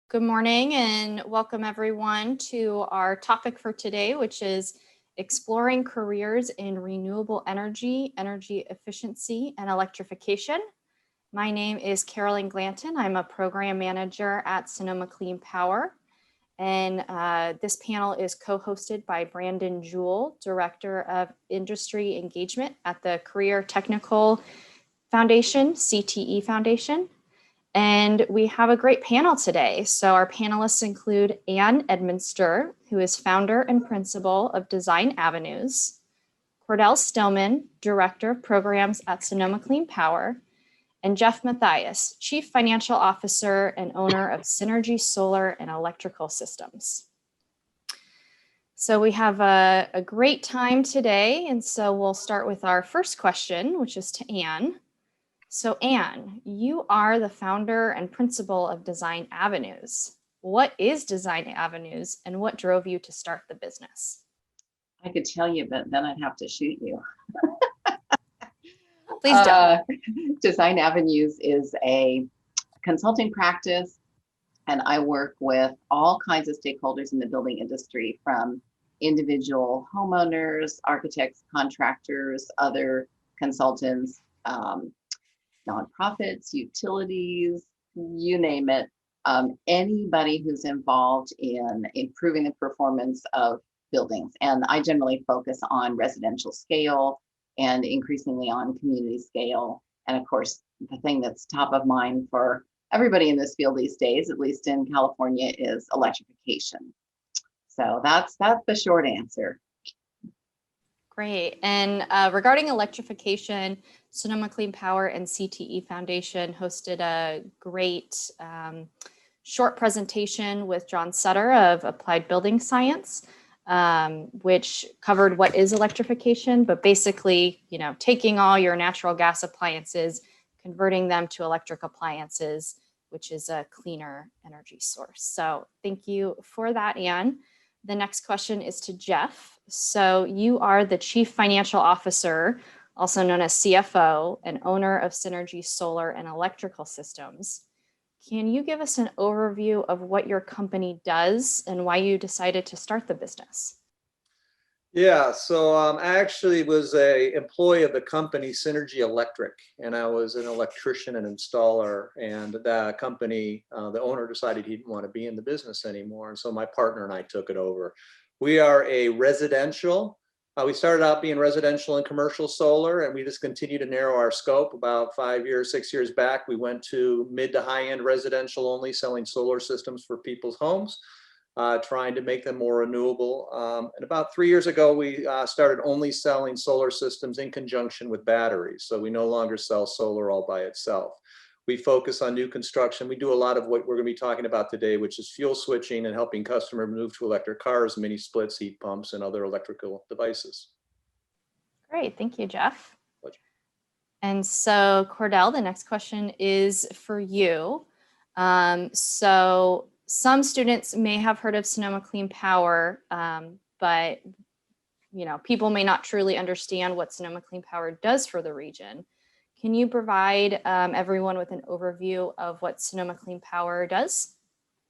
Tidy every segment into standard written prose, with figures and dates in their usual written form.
Good morning and welcome everyone to our topic for today, which is exploring careers in renewable energy, energy efficiency, and electrification. My name is Carolyn Glanton. I'm a program manager at Sonoma Clean Power. And this panel is co-hosted by Brandon Jewell, Director of Industry Engagement at the Career Technical Foundation, CTE Foundation. And we have a great panel today. So our panelists include Ann Edminster, who is founder and principal of Design Avenues, Cordell Stillman, Director of Programs at Sonoma Clean Power, and Jeff Mathias, Chief Financial Officer and owner of Synergy Solar and Electrical Systems. So we have a great time today. And so we'll start with our first question, which is to Ann. So Ann, you are the founder and principal of Design Avenues. What is Design Avenues and what drove you to start the business? I could tell you, but then I'd have to shoot you. Please don't. Design Avenues is a consulting practice, and I work with all kinds of stakeholders in the building industry, from individual homeowners, architects, contractors, other consultants, nonprofits, utilities, you name it. Anybody who's involved in improving the performance of buildings. And I generally focus on residential scale and increasingly on community scale. And of course, the thing that's top of mind for everybody in this field these days, at least in California, is electrification. So that's the short answer. Great. And regarding electrification, Sonoma Clean Power and CTE Foundation hosted a great short presentation with John Sutter of Applied Building Science, which covered what is electrification, but basically, taking all your natural gas appliances, converting them to electric appliances, which is a cleaner energy source. So thank you for that, Ann. The next question is to Jeff. So you are the Chief Financial Officer, also known as CFO, and owner of Synergy Solar and Electrical Systems. Can you give us an overview of what your company does and why you decided to start the business? Yeah, so I actually was an employee of the company Synergy Electric, and I was an electrician and installer. And the company, the owner decided he didn't want to be in the business anymore. And so my partner and I took it over. We are a residential. We started out being residential and commercial solar, and we just continue to narrow our scope. About 6 years back, we went to mid to high end residential only, selling solar systems for people's homes. Trying to make them more renewable. And about 3 years ago, we started only selling solar systems in conjunction with batteries. So we no longer sell solar all by itself. We focus on new construction. We do a lot of what we're going to be talking about today, which is fuel switching and helping customers move to electric cars, mini splits, heat pumps, and other electrical devices. Great. Thank you, Jeff. Pleasure. And so, Cordell, the next question is for you. So some students may have heard of Sonoma Clean Power, but people may not truly understand what Sonoma Clean Power does for the region. Can you provide everyone with an overview of what Sonoma Clean Power does?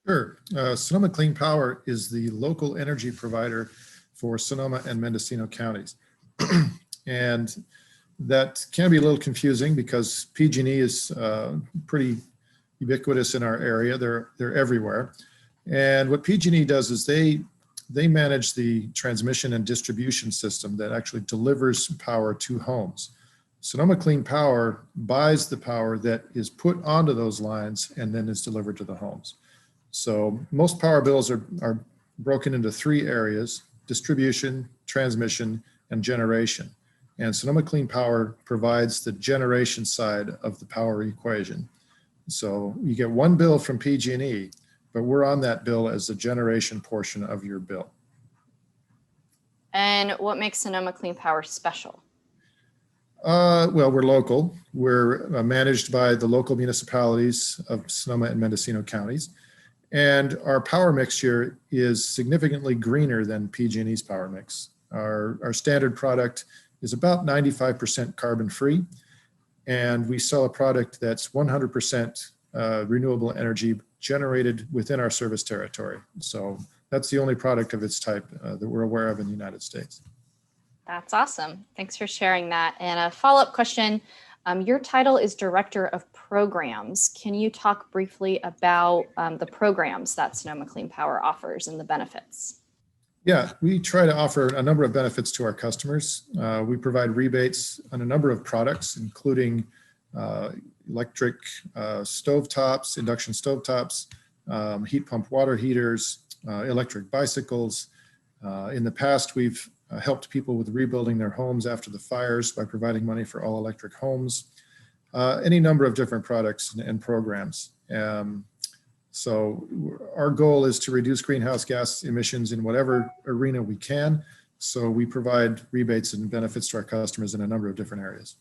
Sure. Sonoma Clean Power is the local energy provider for Sonoma and Mendocino counties. And that can be a little confusing because PG&E is pretty ubiquitous in our area. They're everywhere. And what PG&E does is they manage the transmission and distribution system that actually delivers power to homes. Sonoma Clean Power buys the power that is put onto those lines and then is delivered to the homes. So most power bills are broken into three areas: distribution, transmission, and generation. And Sonoma Clean Power provides the generation side of the power equation. So you get one bill from PG&E, but we're on that bill as the generation portion of your bill. And what makes Sonoma Clean Power special? Well, we're local. We're managed by the local municipalities of Sonoma and Mendocino counties. And our power mixture is significantly greener than PG&E's power mix. Our standard product is about 95% carbon free. And we sell a product that's 100% renewable energy generated within our service territory. So that's the only product of its type that we're aware of in the United States. That's awesome. Thanks for sharing that. And a follow-up question. Your title is Director of Programs. Can you talk briefly about the programs that Sonoma Clean Power offers and the benefits? Yeah, we try to offer a number of benefits to our customers. We provide rebates on a number of products, including electric stovetops, induction stovetops, heat pump water heaters, electric bicycles. In the past, we've helped people with rebuilding their homes after the fires by providing money for all electric homes, any number of different products and programs. So our goal is to reduce greenhouse gas emissions in whatever arena we can. So we provide rebates and benefits to our customers in a number of different areas.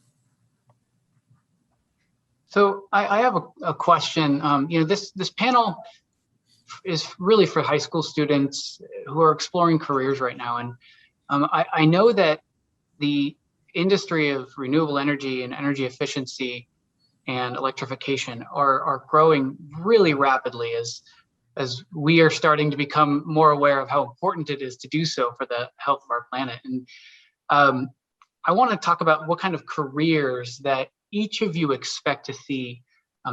So I have a question. This panel is really for high school students who are exploring careers right now. And I know that the industry of renewable energy and energy efficiency and electrification are growing really rapidly as we are starting to become more aware of how important it is to do so for the health of our planet. And I want to talk about what kind of careers that each of you expect to see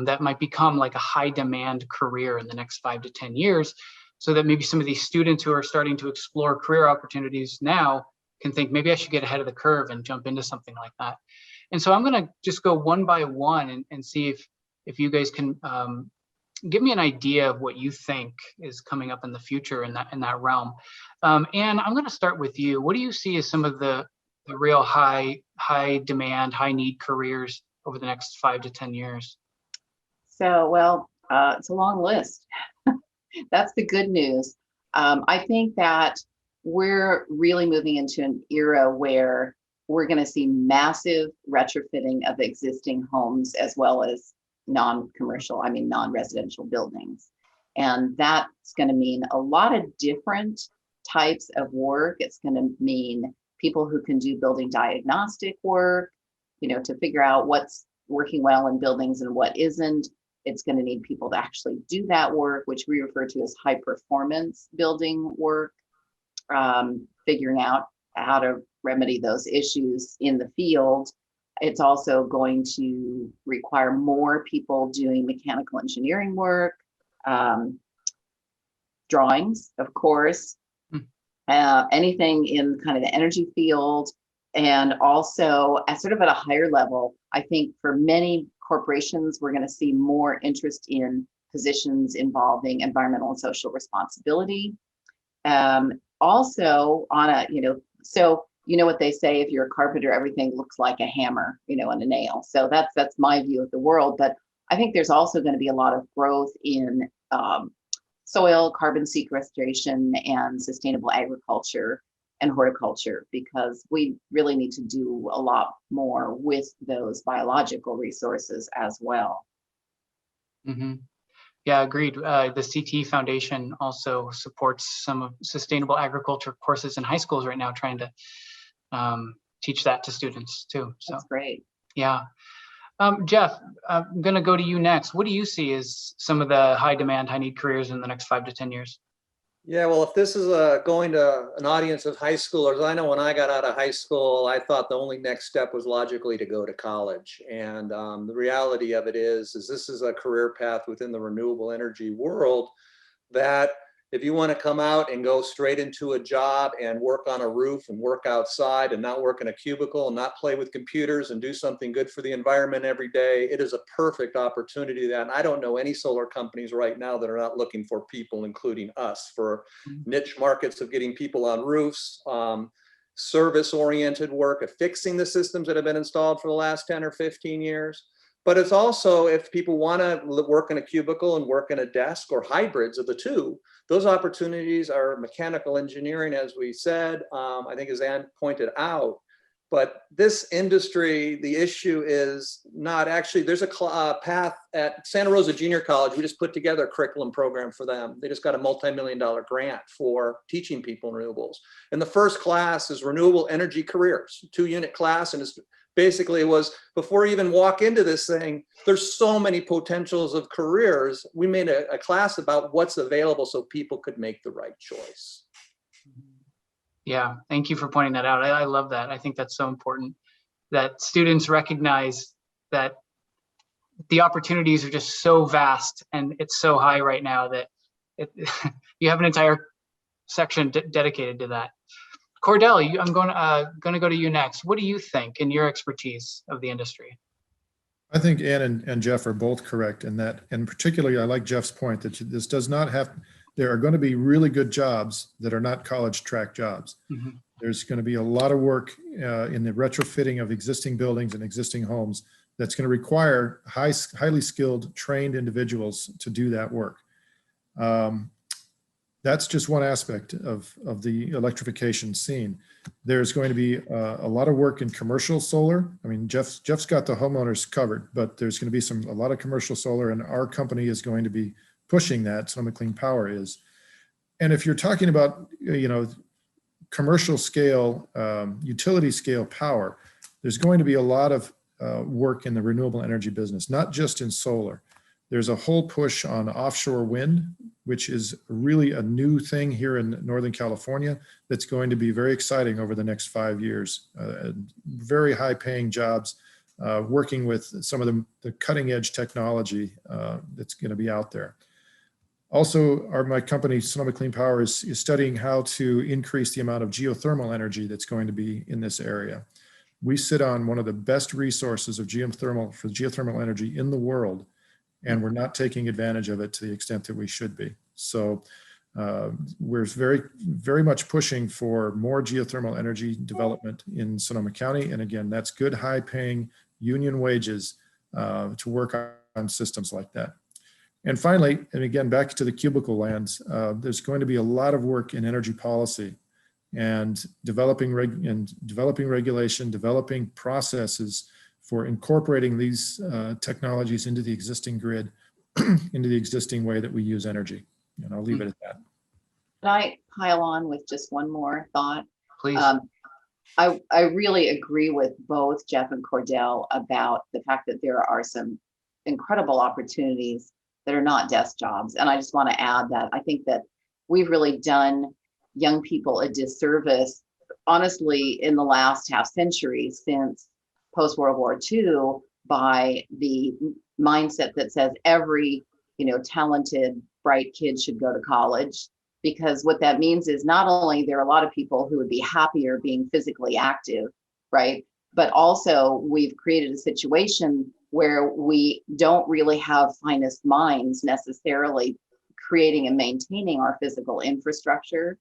that might become like a high demand career in the next 5 to 10 years, so that maybe some of these students who are starting to explore career opportunities now can think, maybe I should get ahead of the curve and jump into something like that. And so I'm going to just go one by one and see if you guys can give me an idea of what you think is coming up in the future in that realm. And I'm going to start with you. What do you see as some of the real high demand, high need careers over the next 5 to 10 years? So, well, it's a long list. That's the good news. I think that we're really moving into an era where we're going to see massive retrofitting of existing homes as well as non-residential buildings. And that's going to mean a lot of different types of work. It's going to mean people who can do building diagnostic work, to figure out what's working well in buildings and what isn't. It's going to need people to actually do that work, which we refer to as high performance building work, figuring out how to remedy those issues in the field. It's also going to require more people doing mechanical engineering work, drawings, of course, anything in kind of the energy field. And also at a higher level, I think for many corporations, we're going to see more interest in positions involving environmental and social responsibility. Also on a, so what they say, if you're a carpenter, everything looks like a hammer, and a nail. So that's my view of the world. But I think there's also going to be a lot of growth in soil, carbon sequestration, and sustainable agriculture and horticulture, because we really need to do a lot more with those biological resources as well. Mm-hmm. Yeah, agreed. The CT Foundation also supports some of sustainable agriculture courses in high schools right now, trying to teach that to students too. So that's great. Yeah. Jeff, I'm going to go to you next. What do you see as some of the high demand, high need careers in the next 5 to 10 years? Yeah, well, if this is going to an audience of high schoolers, I know when I got out of high school, I thought the only next step was logically to go to college. And the reality of it is this is a career path within the renewable energy world that if you want to come out and go straight into a job and work on a roof and work outside and not work in a cubicle and not play with computers and do something good for the environment every day, it is a perfect opportunity. And I don't know any solar companies right now that are not looking for people, including us, for niche markets of getting people on roofs, service-oriented work of fixing the systems that have been installed for the last 10 or 15 years. But it's also, if people want to work in a cubicle and work in a desk, or hybrids of the two, those opportunities are mechanical engineering, as we said. I think as Ann pointed out, But this industry, the issue is not actually, there's a path at Santa Rosa Junior College. We just put together a curriculum program for them. They just got a multi-million-dollar grant for teaching people renewables. And the first class is Renewable Energy Careers, 2-unit class. And it's basically it was before you even walk into this thing, there's so many potentials of careers. We made a class about what's available so people could make the right choice. Yeah, thank you for pointing that out. I love that. I think that's so important that students recognize that the opportunities are just so vast and it's so high right now that you have an entire section dedicated to that. Cordell, I'm going to go to you next. What do you think in your expertise of the industry? I think Ann and Jeff are both correct in that, and particularly I like Jeff's point that this does not have, there are going to be really good jobs that are not college track jobs. Mm-hmm. There's going to be a lot of work in the retrofitting of existing buildings and existing homes that's going to require highly skilled, trained individuals to do that work. That's just one aspect of the electrification scene. There's going to be a lot of work in commercial solar. I mean, Jeff's got the homeowners covered, but there's going to be a lot of commercial solar, and our company is going to be pushing that. Sonoma Clean Power is. And if you're talking about, commercial scale, utility scale power, there's going to be a lot of work in the renewable energy business, not just in solar. There's a whole push on offshore wind, which is really a new thing here in Northern California that's going to be very exciting over the next 5 years. Very high paying jobs, working with some of the cutting edge technology that's going to be out there. Also, my company, Sonoma Clean Power, is studying how to increase the amount of geothermal energy that's going to be in this area. We sit on one of the best resources of geothermal energy in the world, and we're not taking advantage of it to the extent that we should be. So we're very, very much pushing for more geothermal energy development in Sonoma County. And again, that's good, high paying union wages to work on systems like that. And finally, and again, back to the cubicle lands, there's going to be a lot of work in energy policy and developing regulation, developing processes for incorporating these technologies into the existing grid, into the existing way that we use energy. And I'll leave it at that. Can I pile on with just one more thought? Please. I really agree with both Jeff and Cordell about the fact that there are some incredible opportunities that are not desk jobs. And I just want to add that I think that we've really done young people a disservice, honestly, in the last half century since post-World War II, by the mindset that says every, talented, bright kid should go to college. Because what that means is not only there are a lot of people who would be happier being physically active, right? But also we've created a situation where we don't really have finest minds necessarily creating and maintaining our physical infrastructure.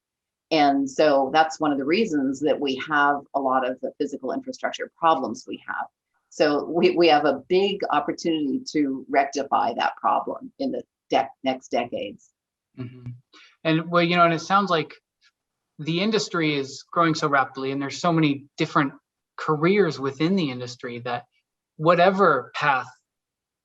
And so that's one of the reasons that we have a lot of the physical infrastructure problems we have. So we have a big opportunity to rectify that problem in the next decades. Mm-hmm. And well, and it sounds like the industry is growing so rapidly and there's so many different careers within the industry that whatever path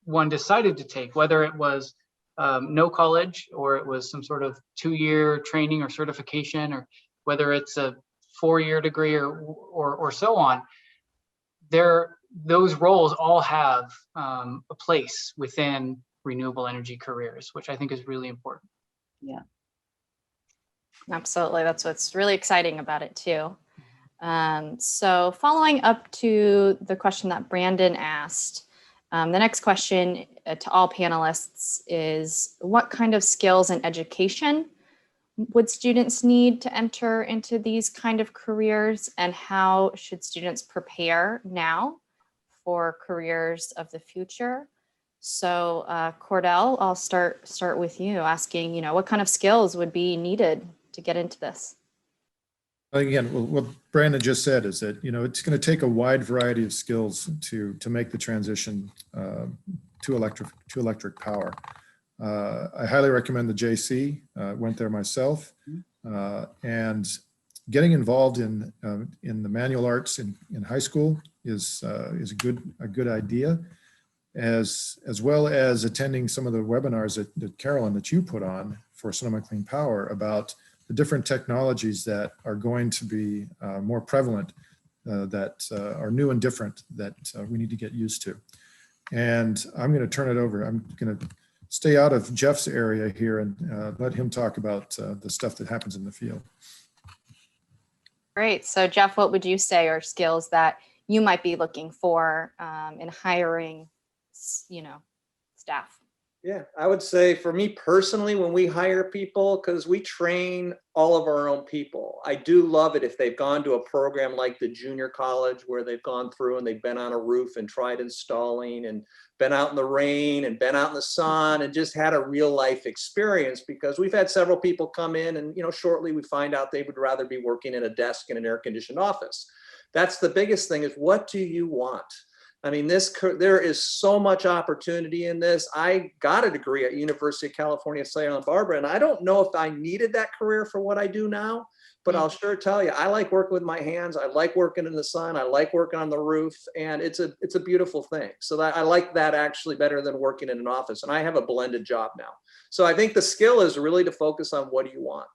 one decided to take, whether it was no college or it was some sort of 2-year training or certification, or whether it's a 4-year degree or so on, those roles all have a place within renewable energy careers, which I think is really important. Yeah. Absolutely. That's what's really exciting about it too. So following up to the question that Brandon asked, the next question to all panelists is, what kind of skills and education would students need to enter into these kind of careers, and how should students prepare now for careers of the future? So Cordell, I'll start with you, asking, what kind of skills would be needed to get into this? Again, what Brandon just said is that, it's going to take a wide variety of skills to make the transition to electric power. I highly recommend the JC. Went there myself, and getting involved in the manual arts in high school is a good idea, as well as attending some of the webinars that Carolyn, that you put on for Sonoma Clean Power about the different technologies that are going to be more prevalent, that are new and different, that we need to get used to. And I'm going to turn it over. I'm going to stay out of Jeff's area here and let him talk about the stuff that happens in the field. Great. So Jeff, what would you say are skills that you might be looking for in hiring, staff? Yeah, I would say for me personally, when we hire people, because we train all of our own people, I do love it if they've gone to a program like the junior college where they've gone through and they've been on a roof and tried installing and been out in the rain and been out in the sun and just had a real life experience, because we've had several people come in and, shortly we find out they would rather be working in a desk in an air conditioned office. That's the biggest thing, is what do you want? I mean, there is so much opportunity in this. I got a degree at University of California, Santa Barbara, and I don't know if I needed that career for what I do now, but I'll sure tell you, I like working with my hands. I like working in the sun. I like working on the roof, and it's a beautiful thing. So that I like that actually better than working in an office, and I have a blended job now. So I think the skill is really to focus on what do you want.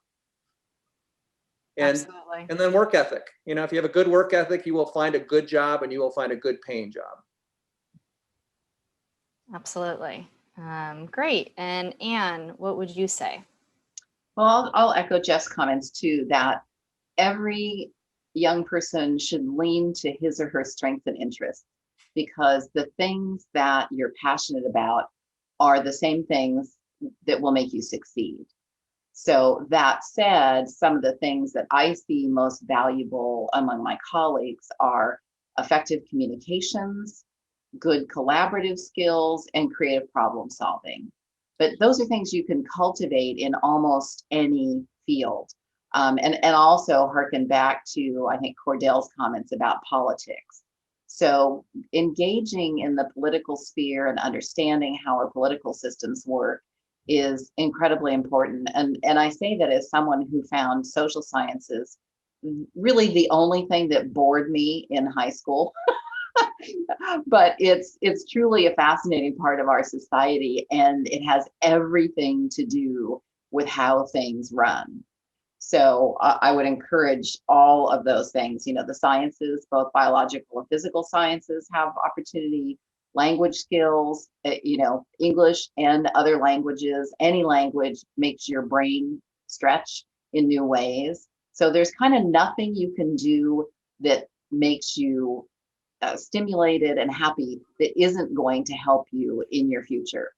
Absolutely. And then work ethic. If you have a good work ethic, you will find a good job and you will find a good paying job. Absolutely. Great. And Anne, what would you say? Well, I'll echo Jeff's comments too, that every young person should lean to his or her strengths and interests, because the things that you're passionate about are the same things that will make you succeed. So that said, some of the things that I see most valuable among my colleagues are effective communications, good collaborative skills, and creative problem solving. But those are things you can cultivate in almost any field. And also harken back to, I think, Cordell's comments about politics. So engaging in the political sphere and understanding how our political systems work is incredibly important. And I say that as someone who found social sciences really the only thing that bored me in high school. But it's truly a fascinating part of our society, and it has everything to do with how things run. So I would encourage all of those things. The sciences, both biological and physical sciences, have opportunity. Language skills, English and other languages, any language makes your brain stretch in new ways. So there's kind of nothing you can do that makes you stimulated and happy that isn't going to help you in your future.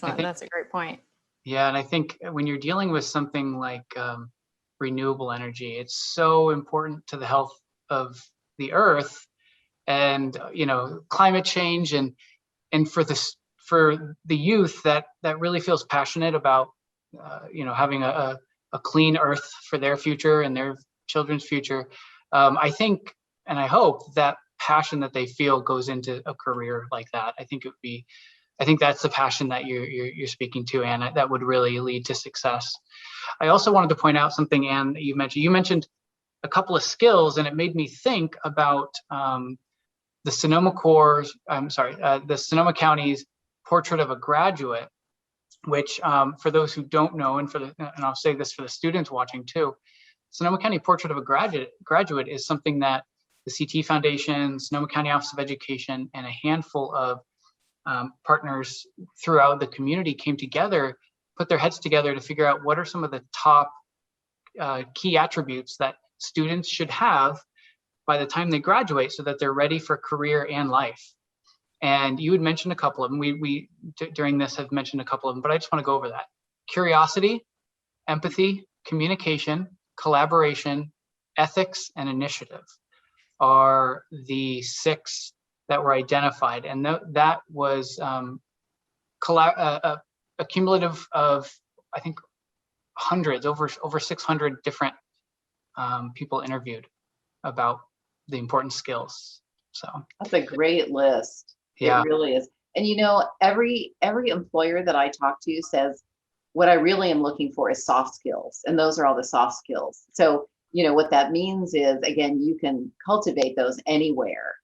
That's a great point. Yeah, and I think when you're dealing with something like renewable energy, it's so important to the health of the earth and climate change, and for the youth that really feels passionate about having a clean earth for their future and their children's future. I think, and I hope, that passion that they feel goes into a career like that. I think that's the passion that you're speaking to, Anne, that would really lead to success. I also wanted to point out something, Anne, that you mentioned. You mentioned a couple of skills, and it made me think about the Sonoma County's Portrait of a Graduate, which for those who don't know, and I'll say this for the students watching too, Sonoma County Portrait of a Graduate is something that the CT Foundation, Sonoma County Office of Education, and a handful of partners throughout the community came together, put their heads together to figure out what are some of the top key attributes that students should have by the time they graduate, so that they're ready for career and life. And you had mentioned a couple of them. We during this have mentioned a couple of them, but I just want to go over that. Curiosity, empathy, communication, collaboration, ethics, and initiative are the 6 that were identified. And that was a cumulative of, I think, hundreds, over 600 different people interviewed about the important skills. So that's a great list. Yeah. It really is. And every employer that I talk to says what I really am looking for is soft skills, and those are all the soft skills. So, what that means is, again, you can cultivate those anywhere,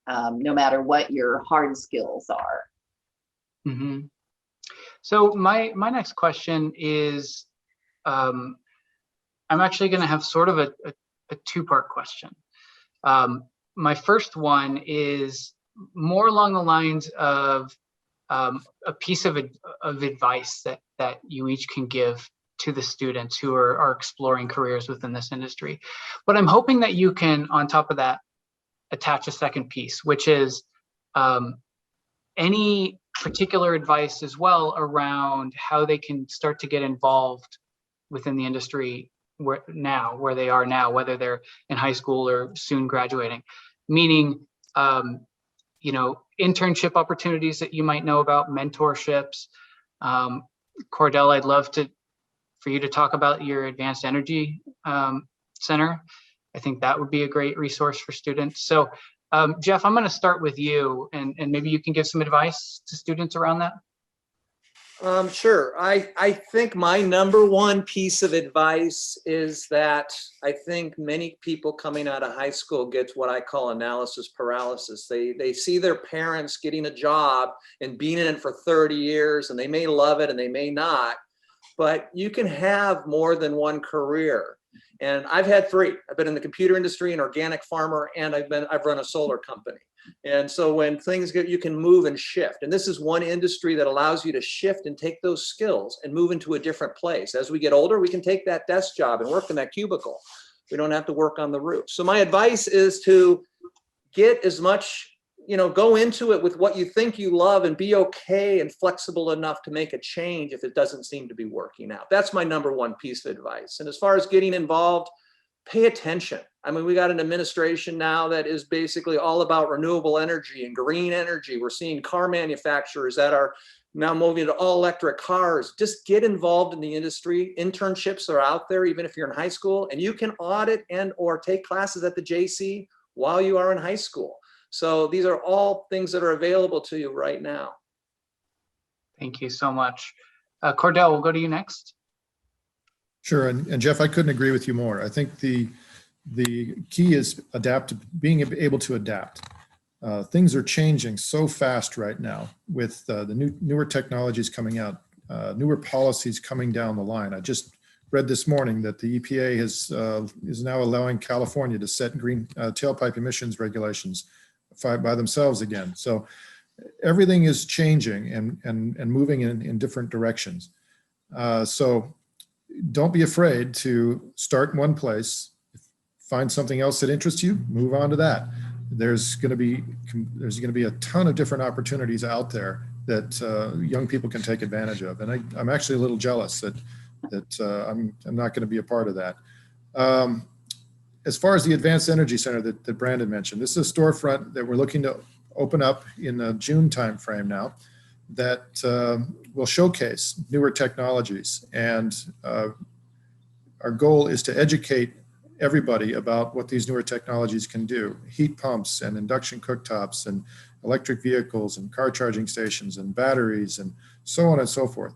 no matter what your hard skills are. Mm-hmm. So my next question is, I'm actually going to have sort of a two-part question. My first one is more along the lines of a piece of advice that you each can give to the students who are exploring careers within this industry. But I'm hoping that you can, on top of that, attach a second piece, which is any particular advice as well around how they can start to get involved within the industry where they are now, whether they're in high school or soon graduating, meaning internship opportunities that you might know about, mentorships. Cordell, I'd love for you to talk about your Advanced Energy Center. I think that would be a great resource for students. So Jeff, I'm going to start with you, and maybe you can give some advice to students around that. Sure. I think my number one piece of advice is that I think many people coming out of high school get what I call analysis paralysis. They see their parents getting a job and being in it for 30 years, and they may love it and they may not, but you can have more than one career. And I've had three. I've been in the computer industry, an organic farmer, and I've run a solar company. And so when things get, you can move and shift. And this is one industry that allows you to shift and take those skills and move into a different place. As we get older, we can take that desk job and work in that cubicle. We don't have to work on the roof. So my advice is to get as much, go into it with what you think you love and be okay and flexible enough to make a change if it doesn't seem to be working out. That's my number one piece of advice. And as far as getting involved, pay attention. I mean, we got an administration now that is basically all about renewable energy and green energy. We're seeing car manufacturers that are now moving to all electric cars. Just get involved in the industry. Internships are out there, even if you're in high school, and you can audit and or take classes at the JC while you are in high school. So these are all things that are available to you right now. Thank you so much. Cordell, we'll go to you next. Sure, and Jeff, I couldn't agree with you more. I think the key is being able to adapt. Things are changing so fast right now with the newer technologies coming out, newer policies coming down the line. I just read this morning that the EPA is now allowing California to set green tailpipe emissions regulations by themselves again. So everything is changing and moving in different directions. So don't be afraid to start in one place, find something else that interests you, move on to that. There's going to be a ton of different opportunities out there that young people can take advantage of. And I'm actually a little jealous that I'm not going to be a part of that. As far as the Advanced Energy Center that Brandon mentioned, this is a storefront that we're looking to open up in the June timeframe now that will showcase newer technologies. And our goal is to educate everybody about what these newer technologies can do. Heat pumps and induction cooktops and electric vehicles and car charging stations and batteries and so on and so forth.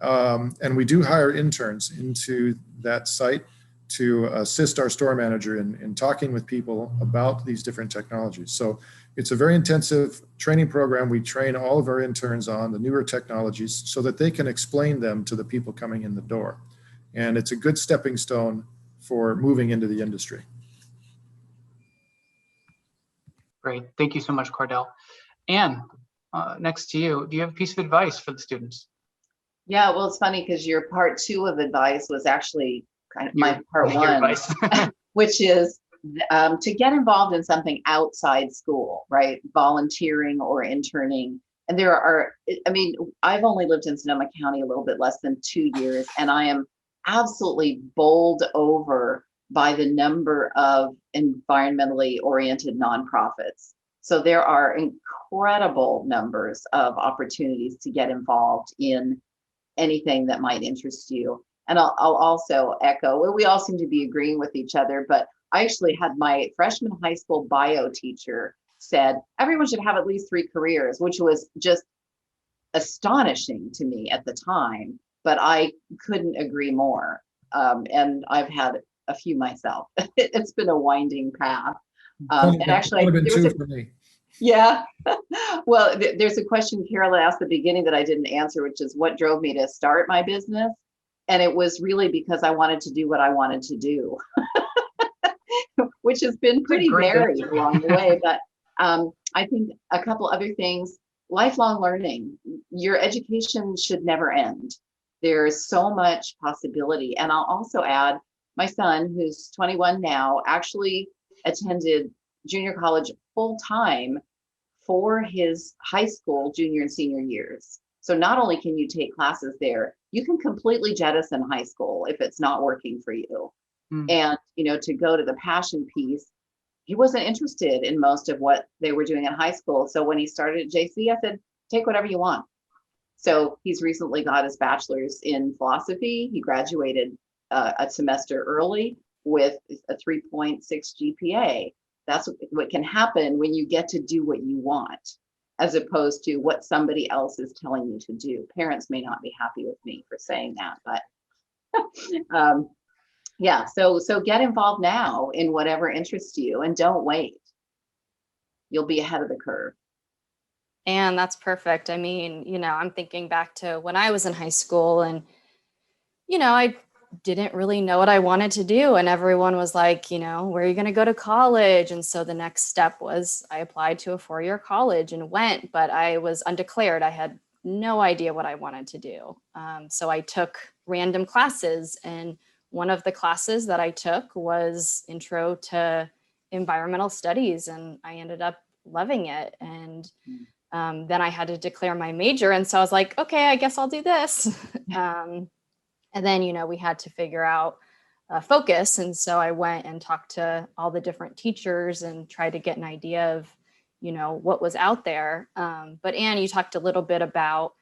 And we do hire interns into that site to assist our store manager in talking with people about these different technologies. So it's a very intensive training program. We train all of our interns on the newer technologies so that they can explain them to the people coming in the door. And it's a good stepping stone for moving into the industry. Great, thank you so much, Cordell. Anne, next to you, do you have a piece of advice for the students? Yeah, well, it's funny because your part two of advice was actually kind of my part one, which is to get involved in something outside school, right? Volunteering or interning. And there are, I mean, I've only lived in Sonoma County a little bit less than 2 years, and I am absolutely bowled over by the number of environmentally oriented nonprofits. So there are incredible numbers of opportunities to get involved in anything that might interest you. And I'll also echo, well, we all seem to be agreeing with each other, but I actually had my freshman high school bio teacher said, everyone should have at least 3 careers, which was just astonishing to me at the time. but I couldn't agree more. And I've had a few myself. It's been a winding path. And actually, Would have been there was two for me. yeah. Well, there's a question Carol asked at the beginning that I didn't answer, which is what drove me to start my business. And it was really because I wanted to do what I wanted to do, which has been pretty great varied answer. along the way. But I think a couple other things, lifelong learning, your education should never end. There's so much possibility. And I'll also add, my son, who's 21 now, actually attended junior college full time for his high school junior and senior years. So not only can you take classes there, you can completely jettison high school if it's not working for you. And, to go to the passion piece, he wasn't interested in most of what they were doing in high school. So when he started at JC, I said, take whatever you want. So he's recently got his bachelor's in philosophy. He graduated a semester early with a 3.6 GPA. That's what can happen when you get to do what you want, as opposed to what somebody else is telling you to do. Parents may not be happy with me for saying that, but yeah, so get involved now in whatever interests you and don't wait. You'll be ahead of the curve. And that's perfect. I mean, I'm thinking back to when I was in high school and, I didn't really know what I wanted to do. And everyone was like, where are you going to go to college? And so the next step was I applied to a 4-year college and went, but I was undeclared. I had no idea what I wanted to do. So I took random classes, and one of the classes that I took was Intro to Environmental Studies, and I ended up loving it. And then I had to declare my major. And so I was like, okay, I guess I'll do this. And then, we had to figure out focus. And so I went and talked to all the different teachers and tried to get an idea of, what was out there. But Anne, you talked a little bit about,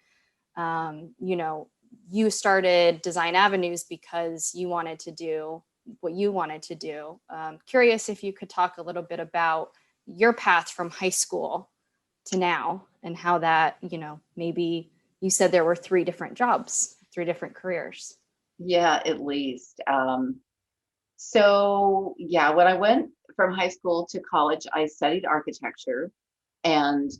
you started Design Avenues because you wanted to do what you wanted to do. Curious if you could talk a little bit about your path from high school to now and how that, maybe you said there were 3 different jobs, 3 different careers. Yeah, at least. So yeah, when I went from high school to college, I studied architecture, and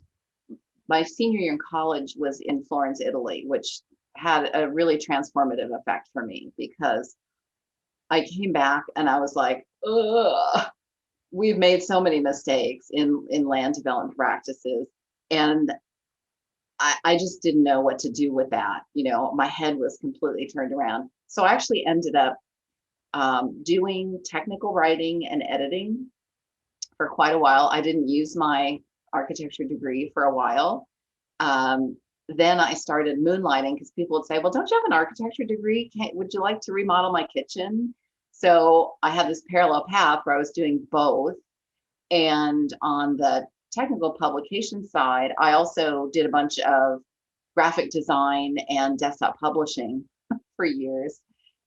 my senior year in college was in Florence, Italy, which had a really transformative effect for me because I came back and I was like, ugh, we've made so many mistakes in land development practices. And I just didn't know what to do with that. My head was completely turned around. So I actually ended up doing technical writing and editing for quite a while. I didn't use my architecture degree for a while. Then I started moonlighting because people would say, well, don't you have an architecture degree? Would you like to remodel my kitchen? So I had this parallel path where I was doing both. And on the technical publication side, I also did a bunch of graphic design and desktop publishing for years.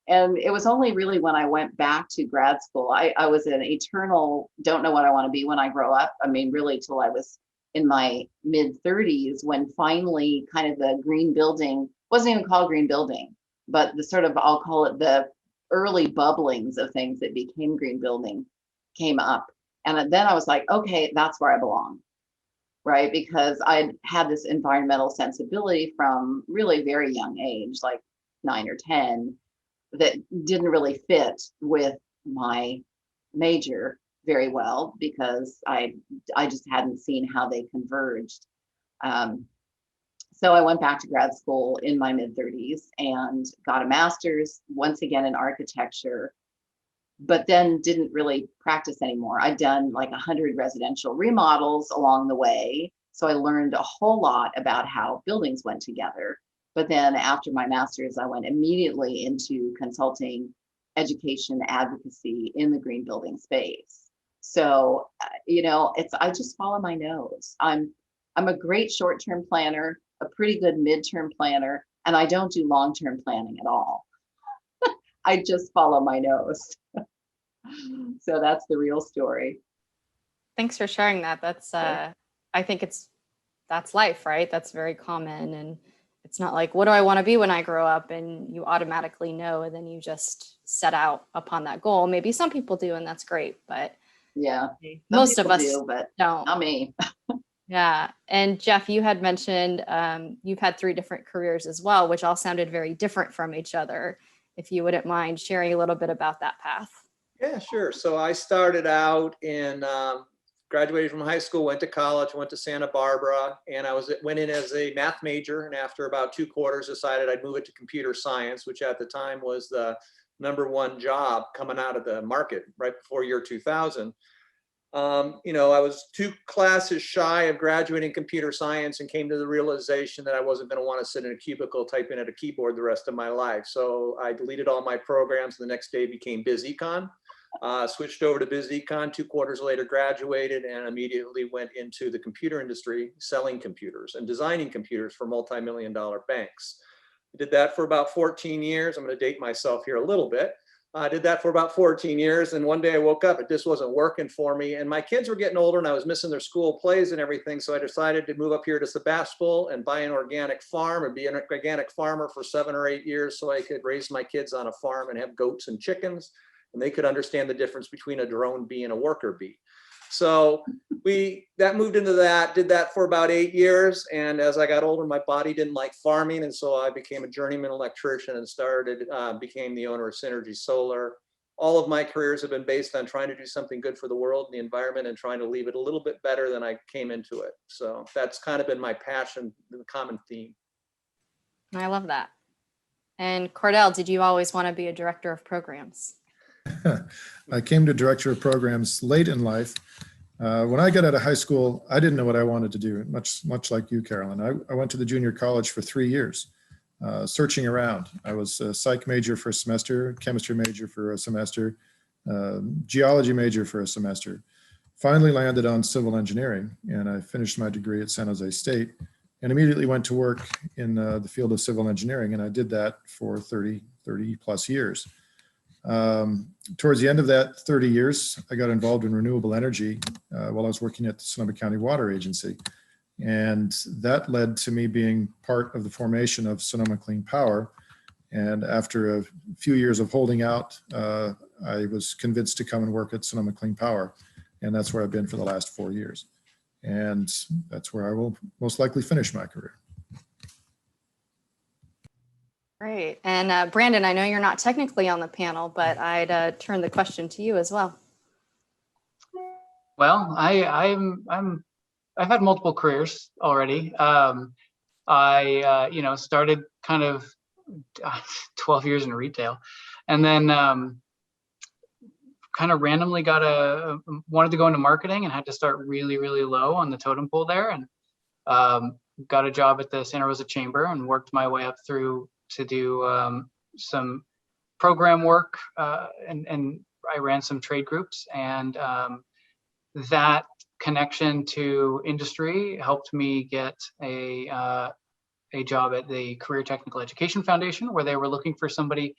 And it was only really when I went back to grad school, I was an eternal, don't know what I want to be when I grow up. I mean, really till I was in my mid 30s, when finally kind of the green building, wasn't even called green building, but the sort of, I'll call it the early bubblings of things that became green building came up. And then I was like, okay, that's where I belong, right? Because I had this environmental sensibility from really very young age, like 9 or 10, that didn't really fit with my major very well because I just hadn't seen how they converged. So I went back to grad school in my mid 30s and got a master's once again in architecture, but then didn't really practice anymore. I'd done like 100 residential remodels along the way. So I learned a whole lot about how buildings went together. But then after my master's, I went immediately into consulting, education, advocacy in the green building space. So, I just follow my nose. I'm a great short-term planner, a pretty good midterm planner, and I don't do long-term planning at all. I just follow my nose. So that's the real story. Thanks for sharing that. That's, I think that's life, right? That's very common. And It's not like, what do I want to be when I grow up? And you automatically know, and then you just set out upon that goal. Maybe some people do, and that's great, but Yeah, most of us do, but don't. not me. Yeah. And Jeff, you had mentioned you've had 3 different careers as well, which all sounded very different from each other. If you wouldn't mind sharing a little bit about that path. Yeah, sure. So I started out in, graduated from high school, went to college, went to Santa Barbara, and went in as a math major. And after about 2 quarters, decided I'd move it to computer science, which at the time was the #1 job coming out of the market right before year 2000. I was 2 classes shy of graduating computer science and came to the realization that I wasn't going to want to sit in a cubicle typing at a keyboard the rest of my life. So I deleted all my programs. The next day became BizEcon, switched over to BizEcon, 2 quarters later graduated, and immediately went into the computer industry, selling computers and designing computers for multi-million-dollar banks. I did that for about 14 years. I'm going to date myself here a little bit. I did that for about 14 years. And one day I woke up, it just wasn't working for me. And my kids were getting older and I was missing their school plays and everything. So I decided to move up here to Sebastopol and buy an organic farm and be an organic farmer for 7 or 8 years so I could raise my kids on a farm and have goats and chickens. And they could understand the difference between a drone bee and a worker bee. So that moved into that, did that for about 8 years. And as I got older, my body didn't like farming. And so I became a journeyman electrician and became the owner of Synergy Solar. All of my careers have been based on trying to do something good for the world and the environment and trying to leave it a little bit better than I came into it. So that's kind of been my passion, the common theme. I love that. And Cordell, did you always want to be a director of programs? I came to director of programs late in life. When I got out of high school, I didn't know what I wanted to do, much like you, Carolyn. I went to the junior college for 3 years, searching around. I was a psych major for a semester, chemistry major for a semester, geology major for a semester. Finally landed on civil engineering, and I finished my degree at San Jose State and immediately went to work in the field of civil engineering, and I did that for 30 plus years. Towards the end of that 30 years, I got involved in renewable energy while I was working at the Sonoma County Water Agency. And that led to me being part of the formation of Sonoma Clean Power. And after a few years of holding out, I was convinced to come and work at Sonoma Clean Power. And that's where I've been for the last 4 years. And that's where I will most likely finish my career. Great. And Brandon, I know you're not technically on the panel, but I'd turn the question to you as well. Well, I've had multiple careers already. I started kind of 12 years in retail, and then kind of randomly wanted to go into marketing and had to start really, really low on the totem pole there, and got a job at the Santa Rosa Chamber and worked my way up through to do some program work, and I ran some trade groups, and that connection to industry helped me get a job at the Career Technical Education Foundation, where they were looking for somebody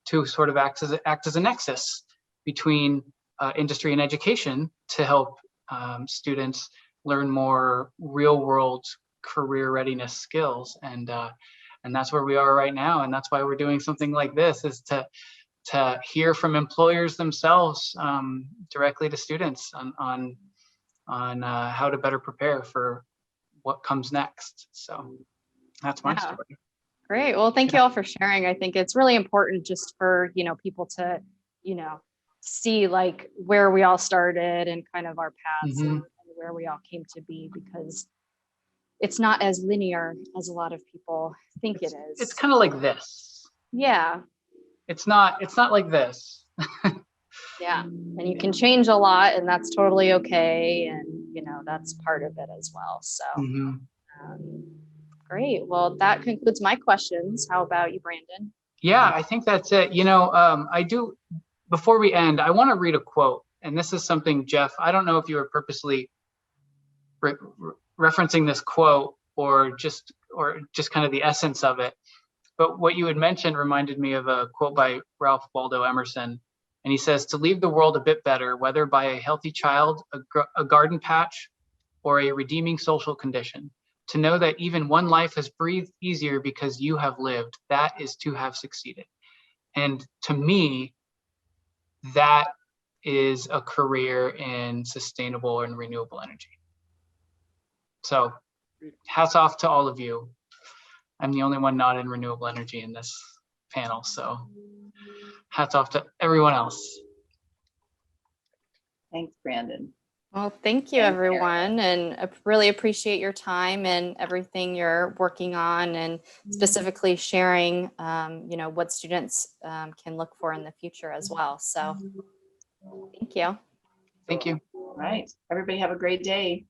to sort of act as a nexus between industry and education to help students learn more real world career readiness skills. And that's where we are right now. And that's why we're doing something like this, is to hear from employers themselves directly to students on how to better prepare for what comes next. So that's my story. Great. Well, thank you all for sharing. I think it's really important just for, people to, see like where we all started and kind of our paths and where we all came to be, because it's not as linear as a lot of people think it is. It's kind of like this. Yeah. It's not like this. Yeah. And you can change a lot, and that's totally okay. And, that's part of it as well. So great. Well, that concludes my questions. How about you, Brandon? Yeah, I think that's it. Before we end, I want to read a quote. And this is something, Jeff, I don't know if you were purposely referencing this quote or just kind of the essence of it. But what you had mentioned reminded me of a quote by Ralph Waldo Emerson. And he says, "To leave the world a bit better, whether by a healthy child, a garden patch, or a redeeming social condition, to know that even one life has breathed easier because you have lived, that is to have succeeded. And to me, that is a career in sustainable and renewable energy. So hats off to all of you. I'm the only one not in renewable energy in this panel, so hats off to everyone else. Thanks, Brandon. Well, thank you, Thanks, everyone, and really appreciate your time and everything you're working on, and specifically sharing, what students can look for in the future as well. So thank you. Thank you. All right. Everybody have a great day.